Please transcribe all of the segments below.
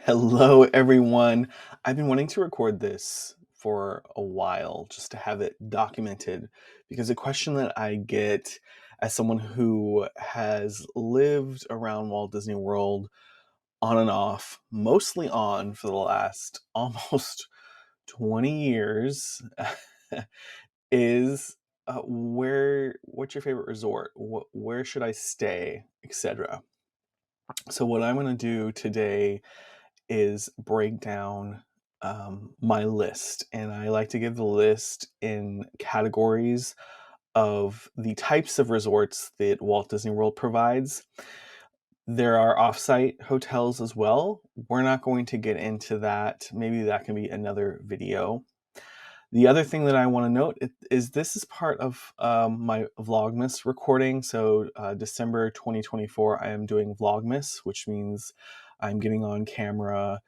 Hello, everyone. I've been wanting to record this for a while just to have it documented because a question that I get as someone who has lived around Walt Disney World on and off, mostly on for the last almost 20 years, is what's your favorite resort? Where should I stay, etc. So, what I'm going to do today is break down my list. And I like to give the list in categories of the types of resorts that Walt Disney World provides. There are offsite hotels as well. We're not going to get into that. Maybe that can be another video. The other thing that I want to note is this is part of my Vlogmas recording. So December 2024, I am doing Vlogmas, which means I'm getting on camera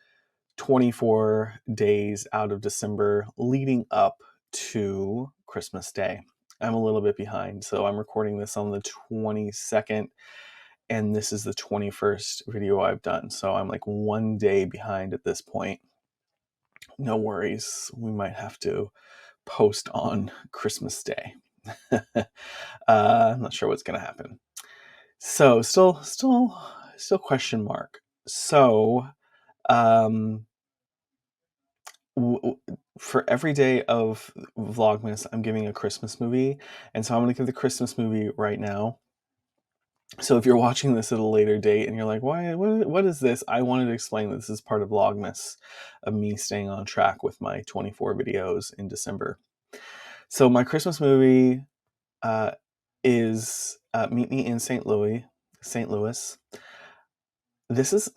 24 days out of December leading up to Christmas Day. I'm a little bit behind, so I'm recording this on the 22nd, and this is the 21st video I've done. So I'm like 1 day behind at this point. No worries, we might have to post on Christmas Day. I'm not sure what's going to happen. So still question mark. So for every day of Vlogmas, I'm giving a Christmas movie, and so I'm going to give the Christmas movie right now. So if you're watching this at a later date and you're like, "Why? What is this?" I wanted to explain that this is part of Vlogmas, of me staying on track with my 24 videos in December. So my Christmas movie is Meet Me in St. Louis. St. Louis. This is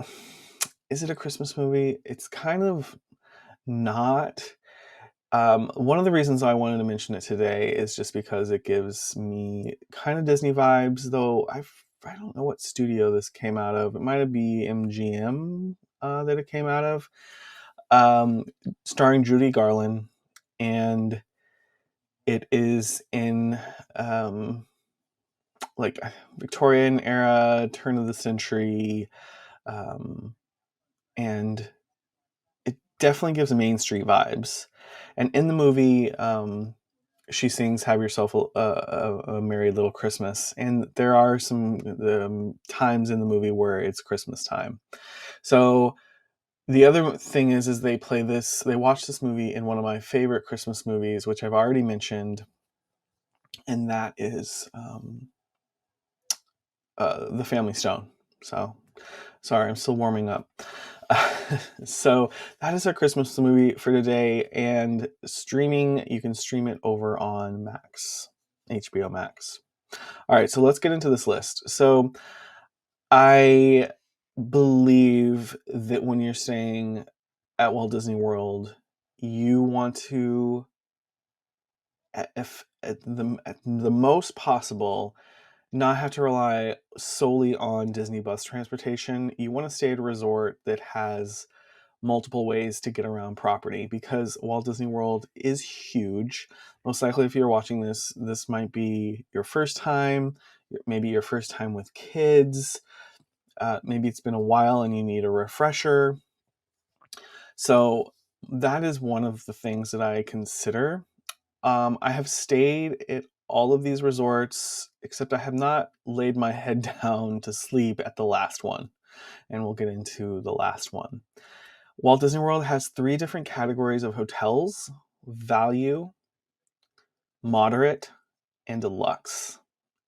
it a Christmas movie? It's kind of not. One of the reasons I wanted to mention it today is just because it gives me kind of Disney vibes, though I don't know what studio this came out of. It might be MGM that it came out of, starring Judy Garland, and it is in like Victorian era, turn of the century, and it definitely gives Main Street vibes. And in the movie, she sings "Have Yourself a Merry Little Christmas," and there are some times in the movie where it's Christmas time. So the other thing is they watch this movie in one of my favorite Christmas movies, which I've already mentioned, and that is The Family Stone. So sorry, I'm still warming up. So that is our Christmas movie for today, and streaming, you can stream it over on Max, HBO Max. All right, so let's get into this list. So I believe that when you're staying at Walt Disney World, you want to, if at the most possible, not have to rely solely on Disney bus transportation. You want to stay at a resort that has multiple ways to get around property, because Walt Disney World is huge. Most likely, if you're watching this might be your first time, maybe your first time with kids. Maybe it's been a while and you need a refresher. So that is one of the things that I consider. I have stayed at all of these resorts, except I have not laid my head down to sleep at the last one. And we'll get into the last one. Walt Disney World has 3 different categories of hotels: value, moderate, and deluxe.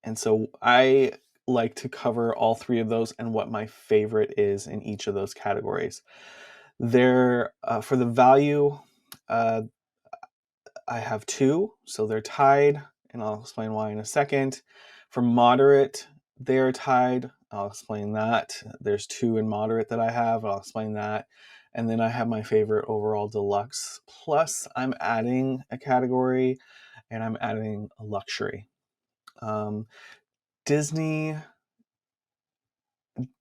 And so I like to cover all 3 of those and what my favorite is in each of those categories. There, for the value, I have 2, so they're tied, and I'll explain why in a second. For moderate, they are tied. I'll explain that. There's 2 in moderate that I have. I'll explain that. And then I have my favorite overall, deluxe. Plus, I'm adding a category, and I'm adding a luxury. Disney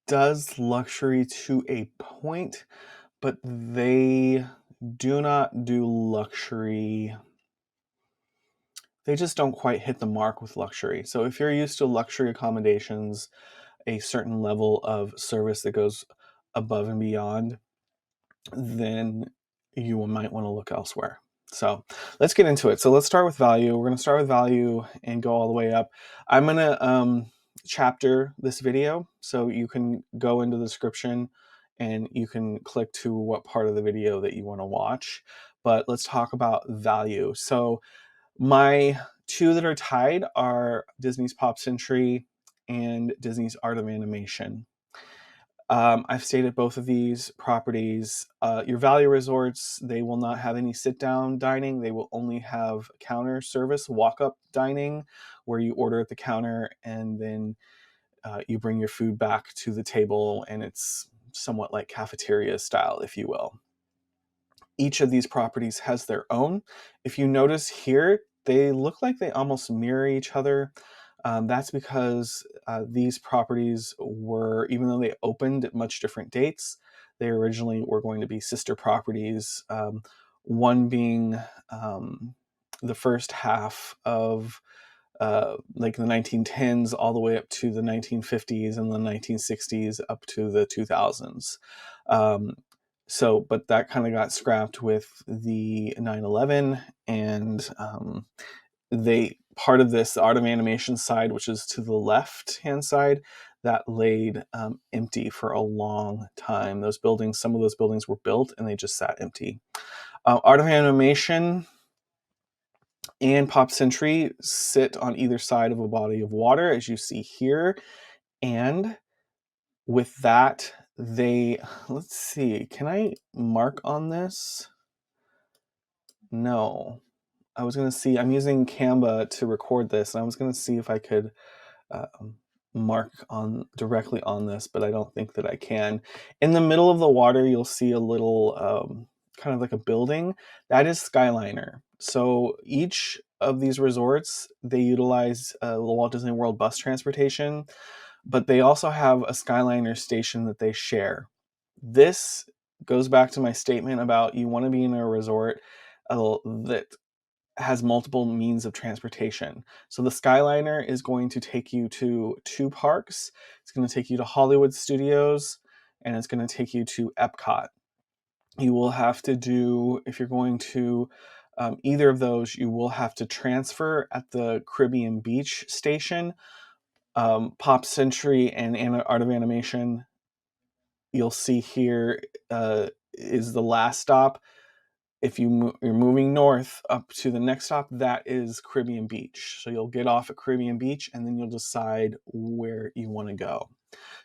does luxury to a point, but they do not do luxury. They just don't quite hit the mark with luxury. So if you're used to luxury accommodations, a certain level of service that goes above and beyond, then you might want to look elsewhere. So let's get into it. So let's start with value. We're going to start with value and go all the way up. I'm going to chapter this video, so you can go into the description and you can click to what part of the video that you want to watch. But let's talk about value. So my two that are tied are Disney's Pop Century and Disney's Art of Animation. I've stayed at both of these properties. Your value resorts, they will not have any sit-down dining. They will only have counter service, walk-up dining, where you order at the counter and then you bring your food back to the table, and it's somewhat like cafeteria style, if you will. Each of these properties has their own. If you notice here, they look like they almost mirror each other. That's because these properties were, even though they opened at much different dates, they originally were going to be sister properties. One being the first half of like the 1910s all the way up to the 1950s, and the 1960s up to the 2000s. But that kind of got scrapped with the 9/11, and part of this, the Art of Animation side, which is to the left hand side, that laid empty for a long time. Some of those buildings were built and they just sat empty. Art of Animation and Pop Century sit on either side of a body of water, as you see here. And with that, let's see, can I mark on this? No. I was going to see, I'm using Canva to record this, and I was going to see if I could mark directly on this, but I don't think that I can. In the middle of the water, you'll see a little kind of like a building. That is Skyliner. So each of these resorts, they utilize the Walt Disney World bus transportation, but they also have a Skyliner station that they share. This goes back to my statement about you want to be in a resort that has multiple means of transportation. So the Skyliner is going to take you to two parks. It's going to take you to Hollywood Studios, and it's going to take you to Epcot. You will have to do, if you're going to either of those, you will have to transfer at the Caribbean Beach station. Pop Century and Art of Animation, you'll see here, is the last stop. If you're moving north up to the next stop, that is Caribbean Beach. So you'll get off at Caribbean Beach and then you'll decide where you want to go.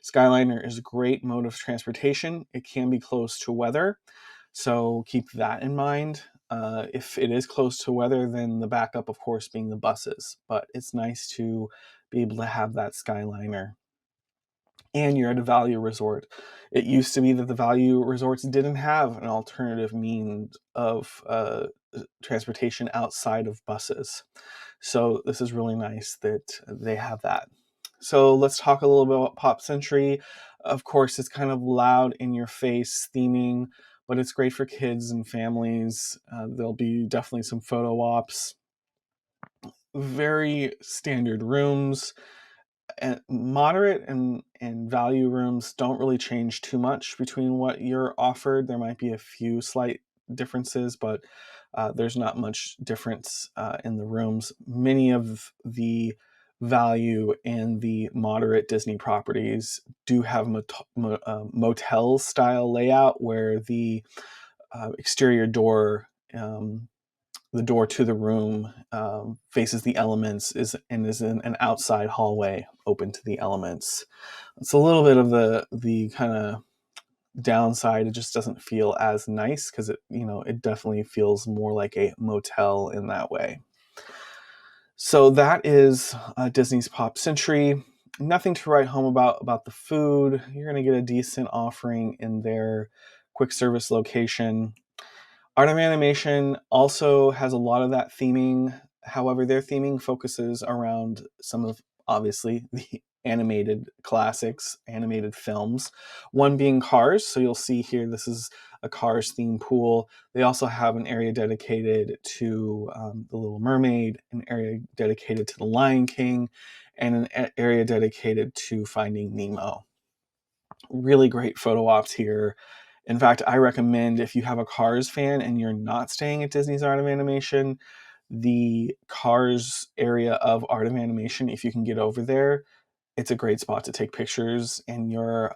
Skyliner is a great mode of transportation. It can be close to weather, so keep that in mind. If it is close to weather, then the backup, of course, being the buses. But it's nice to be able to have that Skyliner. And you're at a value resort. It used to be that the value resorts didn't have an alternative means of transportation outside of buses. So this is really nice that they have that. So let's talk a little bit about Pop Century. Of course, it's kind of loud in your face theming, but it's great for kids and families. There'll be definitely some photo ops. Very standard rooms. And moderate and value rooms don't really change too much between what you're offered. There might be a few slight differences, but there's not much difference in the rooms. Many of the value and the moderate Disney properties do have motel style layout, where the exterior door, the door to the room, faces the elements, is in an outside hallway open to the elements. It's a little bit of the kind of downside. It just doesn't feel as nice, because it definitely feels more like a motel in that way. So that is Disney's Pop Century. Nothing to write home about the food. You're going to get a decent offering in their quick service location. Art of Animation also has a lot of that theming. However, their theming focuses around some of, obviously, the animated classics, animated films. One being Cars. So you'll see here, this is a Cars themed pool. They also have an area dedicated to The Little Mermaid, an area dedicated to The Lion King, and an area dedicated to Finding Nemo. Really great photo ops here. In fact, I recommend if you have a Cars fan and you're not staying at Disney's Art of Animation, the Cars area of Art of Animation, if you can get over there, it's a great spot to take pictures, and your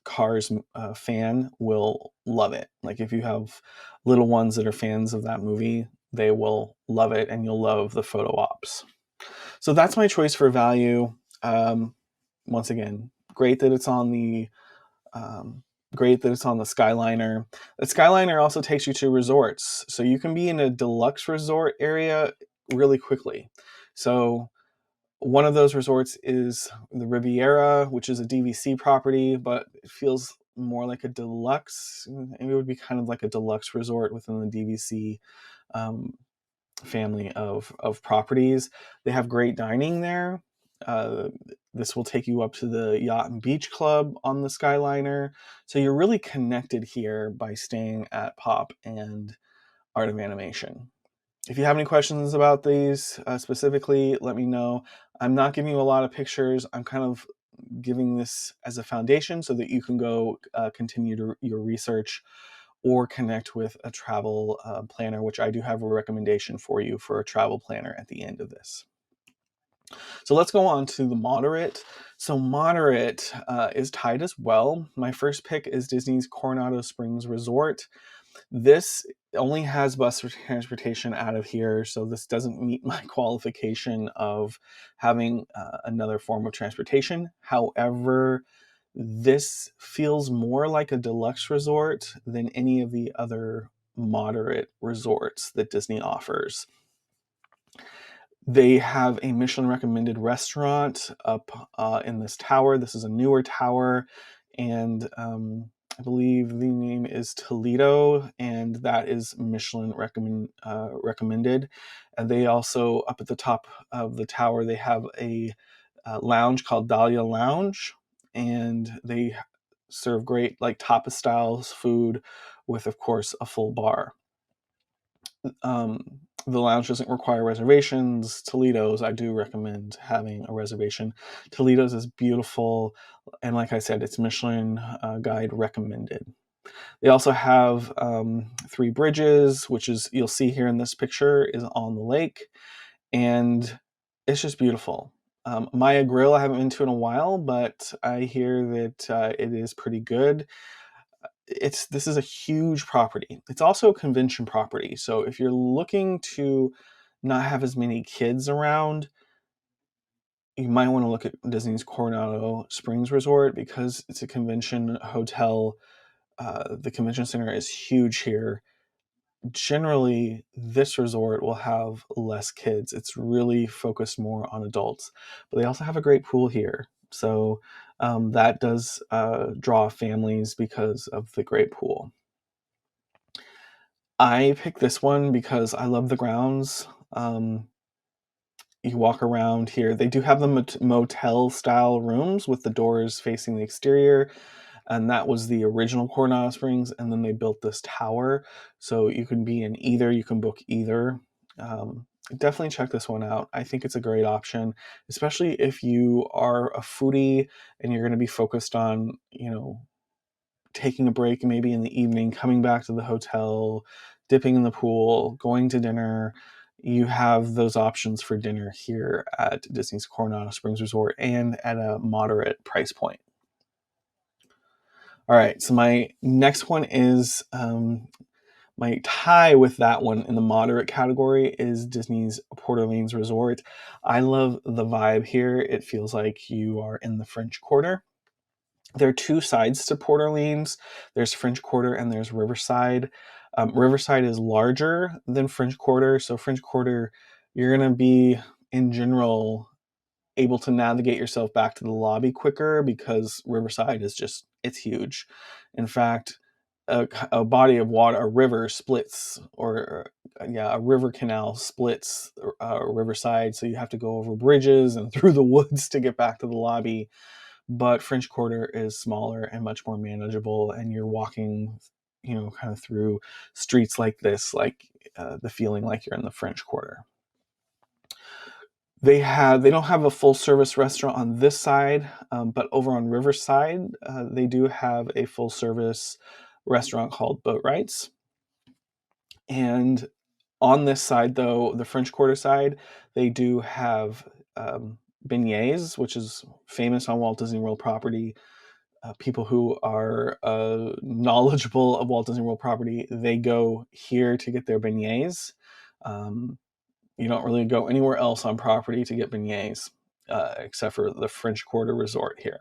Cars fan will love it. Like if you have little ones that are fans of that movie, they will love it, and you'll love the photo ops. So that's my choice for value. Once again, great that it's on the um, great that it's on the Skyliner. The Skyliner also takes you to resorts, so you can be in a deluxe resort area really quickly. So one of those resorts is the Riviera, which is a DVC property, but it feels more like a deluxe. It would be kind of like a deluxe resort within the DVC um, family of properties. They have great dining there. Uh, this will take you up to the Yacht and Beach Club on the Skyliner. So you're really connected here by staying at Pop and Art of Animation. If you have any questions about these specifically, let me know. I'm not giving you a lot of pictures. I'm kind of giving this as a foundation so that you can go continue your research or connect with a travel planner, which I do have a recommendation for you for a travel planner at the end of this. So let's go on to the moderate. So moderate is tied as well. My first pick is Disney's Coronado Springs Resort. This only has bus transportation out of here, so this doesn't meet my qualification of having another form of transportation. However, this feels more like a deluxe resort than any of the other moderate resorts that Disney offers. They have a Michelin recommended restaurant up in this tower. This is a newer tower, and I believe the name is Toledo, and that is Michelin recommended. And they also, up at the top of the tower, they have a lounge called Dahlia Lounge, and they serve great like tapas styles food with, of course, a full bar. The lounge doesn't require reservations. Toledo's, I do recommend having a reservation. Toledo's is beautiful, and like I said, it's Michelin Guide recommended. They also have 3 bridges, which is, you'll see here in this picture, is on the lake, and it's just beautiful. Maya Grill, I haven't been to in a while, but I hear that it is pretty good. This is a huge property. It's also a convention property. So if you're looking to not have as many kids around, you might want to look at Disney's Coronado Springs Resort because it's a convention hotel. The convention center is huge here. Generally, this resort will have less kids. It's really focused more on adults, but they also have a great pool here. So that does draw families because of the great pool. I picked this one because I love the grounds. You walk around here. They do have the motel style rooms with the doors facing the exterior, and that was the original Coronado Springs. And then they built this tower, so you can be in either. You can book either. Definitely check this one out. I think it's a great option, especially if you are a foodie and you're going to be focused on, taking a break maybe in the evening, coming back to the hotel, dipping in the pool, going to dinner. You have those options for dinner here at Disney's Coronado Springs Resort and at a moderate price point. All right, so my next one is my tie with that one in the moderate category is Disney's Port Orleans Resort. I love the vibe here. It feels like you are in the French Quarter. There are 2 sides to Port Orleans. There's French Quarter and there's Riverside. Riverside is larger than French Quarter. So French Quarter, you're going to be, in general, able to navigate yourself back to the lobby quicker because Riverside is just, it's huge. In fact, a body of water, a river splits, a river canal splits Riverside. So you have to go over bridges and through the woods to get back to the lobby. But French Quarter is smaller and much more manageable, and you're walking, kind of through streets like this, like the feeling like you're in the French Quarter. They don't have a full service restaurant on this side, but over on Riverside, they do have a full service restaurant called Boat Rights. And on this side, though, the French Quarter side, they do have beignets, which is famous on Walt Disney World property. People who are knowledgeable of Walt Disney World property, they go here to get their beignets. You don't really go anywhere else on property to get beignets, except for the French Quarter Resort here.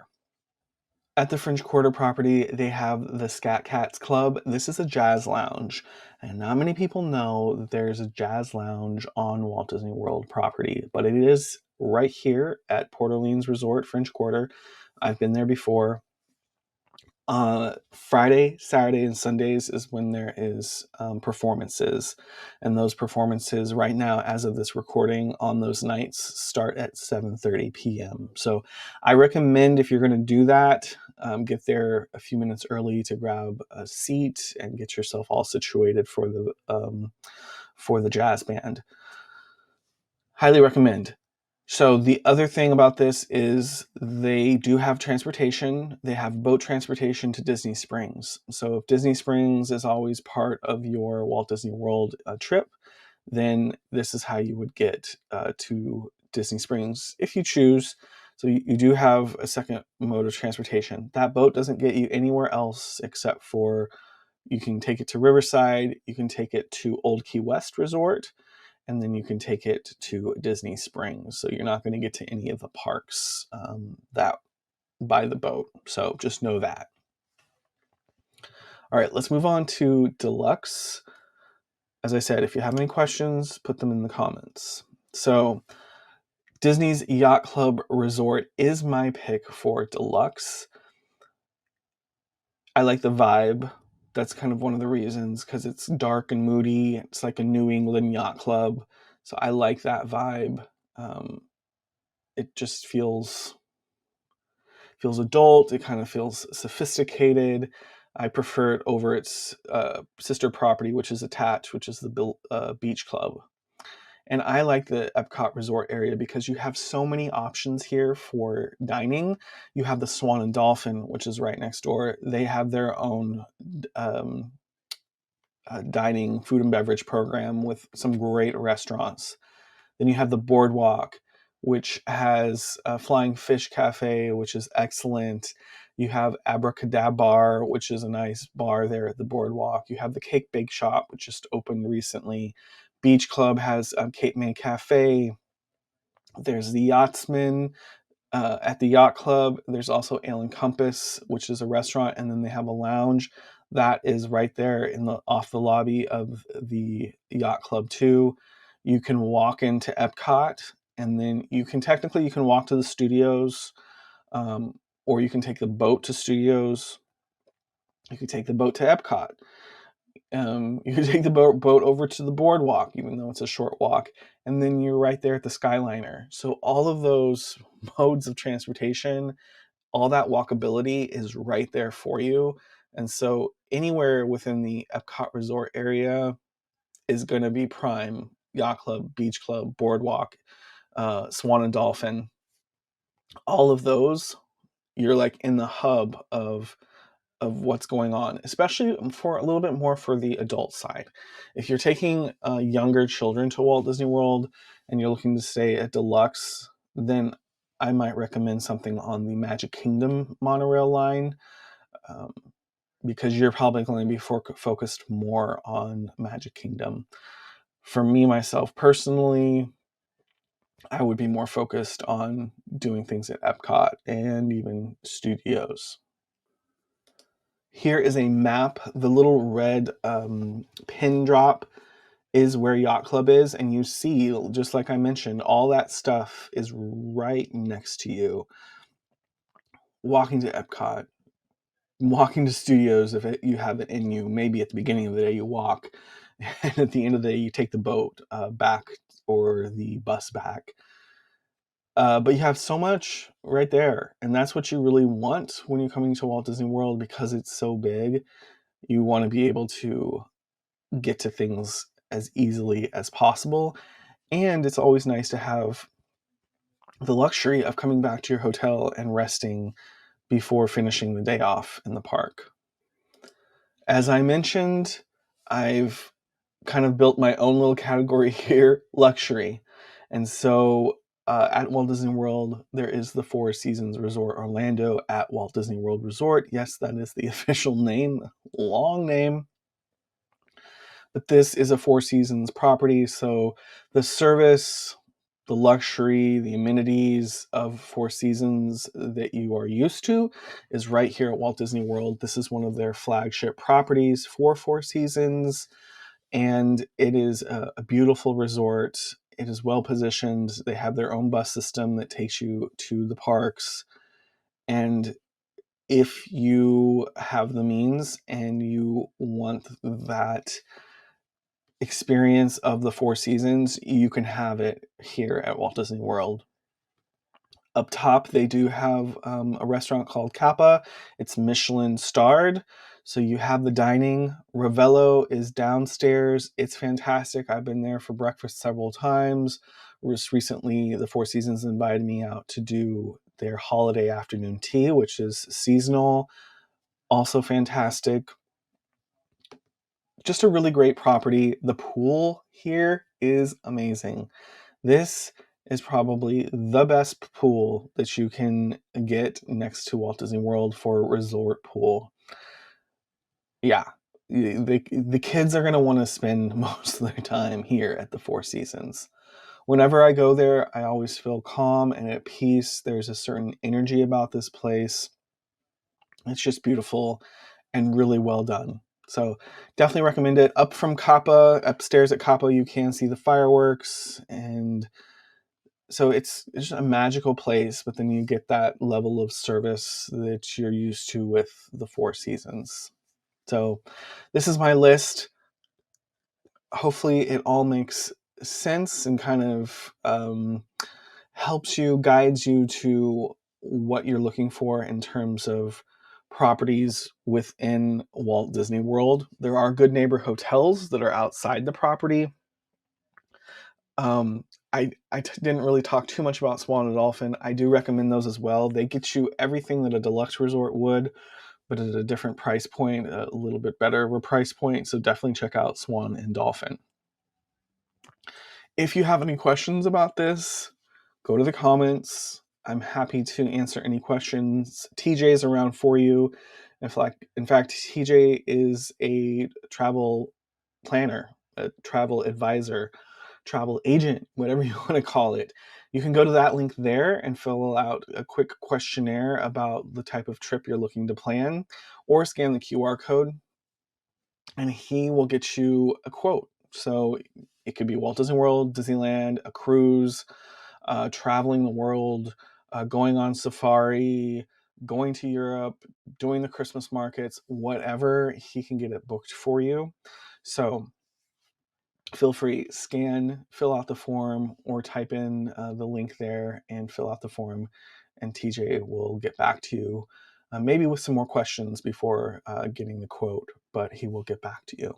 At the French Quarter property, they have the Scat Cats Club. This is a jazz lounge, and not many people know that there's a jazz lounge on Walt Disney World property, but it is right here at Port Orleans Resort, French Quarter. I've been there before. Friday, Saturday, and Sundays is when there is performances, and those performances right now, as of this recording, on those nights start at 7:30 p.m. So I recommend, if you're going to do that, get there a few minutes early to grab a seat and get yourself all situated for the jazz band. Highly recommend. So the other thing about this is they do have transportation. They have boat transportation to Disney Springs. So if Disney Springs is always part of your Walt Disney World trip, then this is how you would get to Disney Springs if you choose. So you do have a second mode of transportation. That boat doesn't get you anywhere else except for, you can take it to Riverside, you can take it to Old Key West Resort, and then you can take it to Disney Springs. So you're not going to get to any of the parks that by the boat. So just know that. All right, let's move on to Deluxe. As I said, if you have any questions, put them in the comments. So Disney's Yacht Club Resort is my pick for Deluxe. I like the vibe. That's kind of one of the reasons, because it's dark and moody. It's like a New England yacht club. So I like that vibe. It just feels adult. It kind of feels sophisticated. I prefer it over its sister property, which is attached, which is the Beach Club. And I like the Epcot Resort area because you have so many options here for dining. You have the Swan and Dolphin, which is right next door. They have their own dining, food and beverage program with some great restaurants. Then you have the Boardwalk, which has a Flying Fish Cafe, which is excellent. You have Abracadabar, which is a nice bar there at the Boardwalk. You have the Cake Bake Shop, which just opened recently. Beach Club has Cape May Cafe. There's the Yachtsman at the Yacht Club. There's also Ale and Compass, which is a restaurant, and then they have a lounge that is right there off the lobby of the Yacht Club too. You can walk into Epcot, and then you can walk to the studios, or you can take the boat to studios. You can take the boat to Epcot. You can take the boat over to the boardwalk, even though it's a short walk, and then you're right there at the Skyliner. So all of those modes of transportation, all that walkability is right there for you. And so anywhere within the Epcot Resort area is going to be prime. Yacht Club, Beach Club, Boardwalk, Swan and Dolphin, all of those, you're like in the hub of what's going on, especially for a little bit more for the adult side. If you're taking younger children to Walt Disney World and you're looking to stay at Deluxe, then I might recommend something on the Magic Kingdom monorail line, because you're probably going to be focused more on Magic Kingdom. For me, myself personally, I would be more focused on doing things at Epcot and even studios. Here is a map. The little red pin drop is where Yacht Club is, and you see, just like I mentioned, all that stuff is right next to you. Walking to Epcot, walking to studios if you have it in you. Maybe at the beginning of the day you walk, and at the end of the day you take the boat back or the bus back. But you have so much right there, and that's what you really want when you're coming to Walt Disney World, because it's so big. You want to be able to get to things as easily as possible, and it's always nice to have the luxury of coming back to your hotel and resting before finishing the day off in the park. As I mentioned, I've kind of built my own little category here, luxury. And so at Walt Disney World, there is the Four Seasons Resort Orlando at Walt Disney World Resort. Yes, that is the official name, long name. But this is a Four Seasons property, so the service, the luxury, the amenities of Four Seasons that you are used to is right here at Walt Disney World. This is one of their flagship properties for Four Seasons, and it is a beautiful resort. It is well positioned. They have their own bus system that takes you to the parks. And if you have the means and you want that experience of the Four Seasons, you can have it here at Walt Disney World. Up top, they do have a restaurant called Kappa. It's Michelin starred. So you have the dining. Ravello is downstairs. It's fantastic. I've been there for breakfast several times. Just recently, the Four Seasons invited me out to do their holiday afternoon tea, which is seasonal. Also fantastic. Just a really great property. The pool here is amazing. This is probably the best pool that you can get next to Walt Disney World for a resort pool. Yeah, the kids are going to want to spend most of their time here at the Four Seasons. Whenever I go there, I always feel calm and at peace. There's a certain energy about this place. It's just beautiful and really well done. So definitely recommend it. Up from Kappa, upstairs at Kappa, you can see the fireworks, and so it's just a magical place, but then you get that level of service that you're used to with the Four Seasons. So this is my list. Hopefully it all makes sense and kind of helps you, guides you to what you're looking for in terms of properties within Walt Disney World. There are Good Neighbor hotels that are outside the property. Um, didn't really talk too much about Swan and Dolphin. I do recommend those as well. They get you everything that a deluxe resort would, but at a different price point, a little bit better of a price point. So definitely check out Swan and Dolphin. If you have any questions about this, go to the comments. I'm happy to answer any questions. TJ is around for you. In fact, TJ is a travel planner, a travel advisor, travel agent, whatever you want to call it. You can go to that link there and fill out a quick questionnaire about the type of trip you're looking to plan, or scan the QR code and he will get you a quote. So it could be Walt Disney World, Disneyland, a cruise, traveling the world, going on safari, going to Europe, doing the Christmas markets, whatever, he can get it booked for you. So feel free, scan, fill out the form, or type in the link there and fill out the form, and TJ will get back to you, maybe with some more questions before getting the quote, but he will get back to you.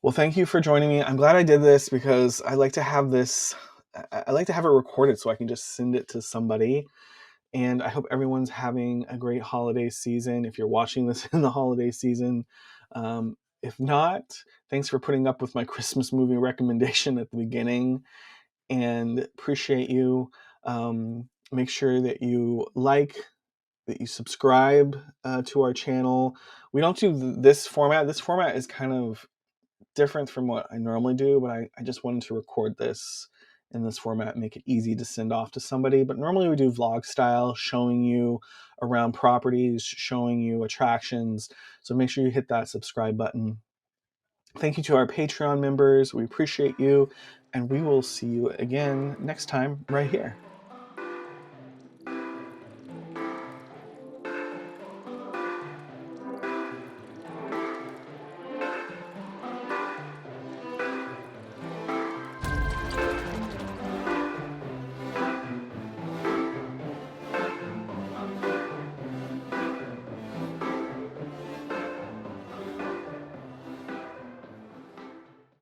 Well, thank you for joining me. I'm glad I did this because I like to have this, I like to have it recorded so I can just send it to somebody. And I hope everyone's having a great holiday season. If you're watching this in the holiday season, if not, thanks for putting up with my Christmas movie recommendation at the beginning, and appreciate you. Make sure that you like, that you subscribe to our channel. We don't do this format. This format is kind of different from what I normally do, but I just wanted to record this in this format, make it easy to send off to somebody. But normally we do vlog style, showing you around properties, showing you attractions. So make sure you hit that subscribe button. Thank you to our Patreon members. We appreciate you, and we will see you again next time right here.